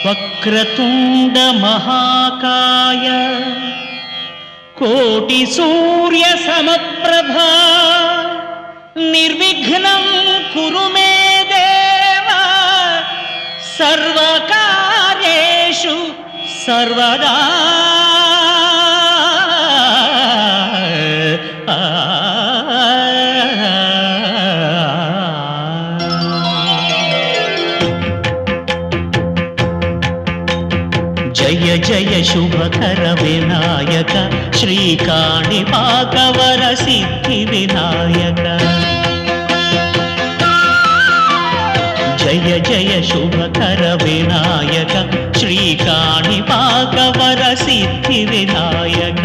వక్రతుండ మహాకాయ కోటి సూర్య సమప్రభా నిర్విఘ్నం కురు మే దేవ సర్వకార్యేషు సర్వదా. జయ జయ శుభకర వినాయక శ్రీకాణిపాకవర సిద్ధి వినాయక. జయ జయ శుభకర వినాయక శ్రీకాణిపాకవర సిద్ధి వినాయక.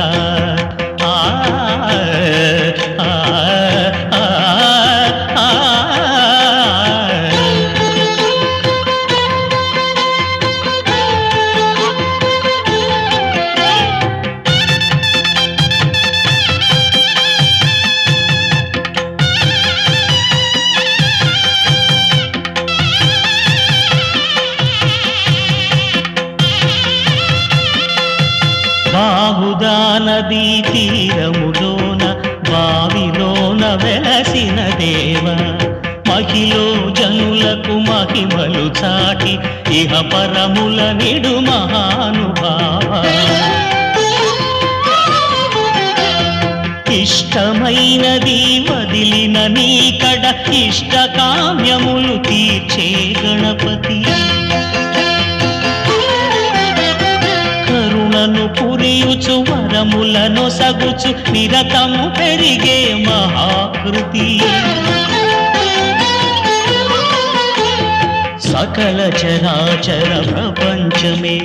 బాహుదా నదీ తీరములోన బావిలోన వెలసిన దేవ మహిలో జనులకు మహిమలు చాటి ఇహ పరముల నిడు మహానుభావ. ఇష్టమైనది వదిలిన నీకడ ఇష్ట కామ్యములు తీర్చే గణపతి. పురియుచు వరములను సగుచు నిరతము పెరిగే మహాకృతి. సకల చరాచర ప్రపంచమే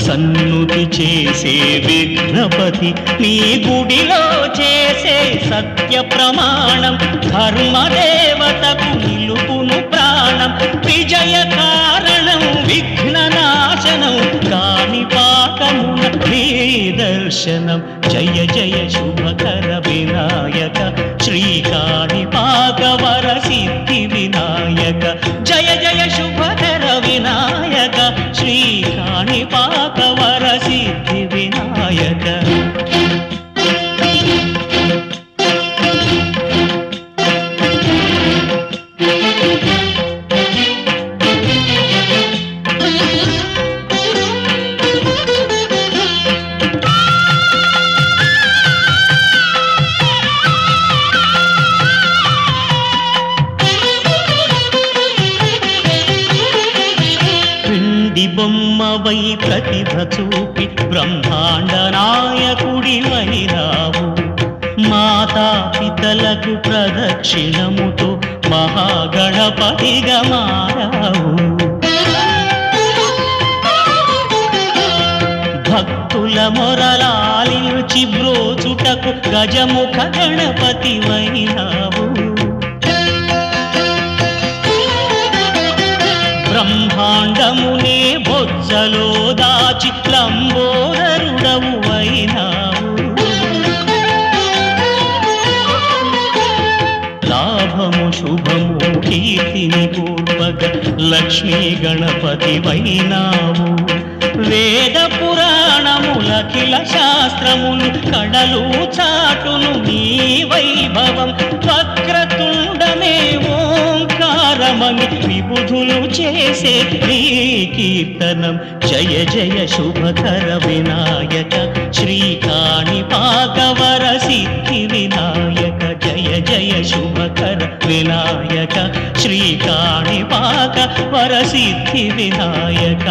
సన్నుతి చేసే విఘ్నపతి. నీ గుడిలో చేసే సత్య ప్రమాణం ధర్మదేవతకు నిలుపును ప్రాణం. విజయ కారణం విఘ్న నాశనం కాణిపాకమున నీ దర్శనం. జయ జయ శుభకర వినాయక శ్రీకాణిపాకవర సిద్ధి వినాయక. జయ జయ శుభకర వినాయక శ్రీకాణిపాకవర సిద్ధి వినాయక. బొమ్మవై ప్రతిభ చూపి బ్రహ్మాండ నాయకుడి వైరావు. మాతా పితలకు ప్రదక్షిణముతో మహాగణపతిగా మారావు. భక్తుల మొరలాలించి బ్రోచుటకు గజముఖ గణపతి వైరావు. బ్రహ్మాండమునే బొజ్జలో దాచి లంబోదరుడవు అయినావు. లాభము శుభము కీర్తిని పూర్వక లక్ష్మీ గణపతి వైనావు. వేద పురాణములఖిల శాస్త్రములు కడలు చాటును నీ వైభవం. వక్రతుండమే ఓంకారమని విబుధులు చేసే నీ కీర్తనం. జయ జయ శుభకర వినాయక శ్రీకాణిపాకవర సిద్ధి వినాయక. జయ జయ శుభకర వినాయక శ్రీకాణిపాకవర సిద్ధి వినాయక.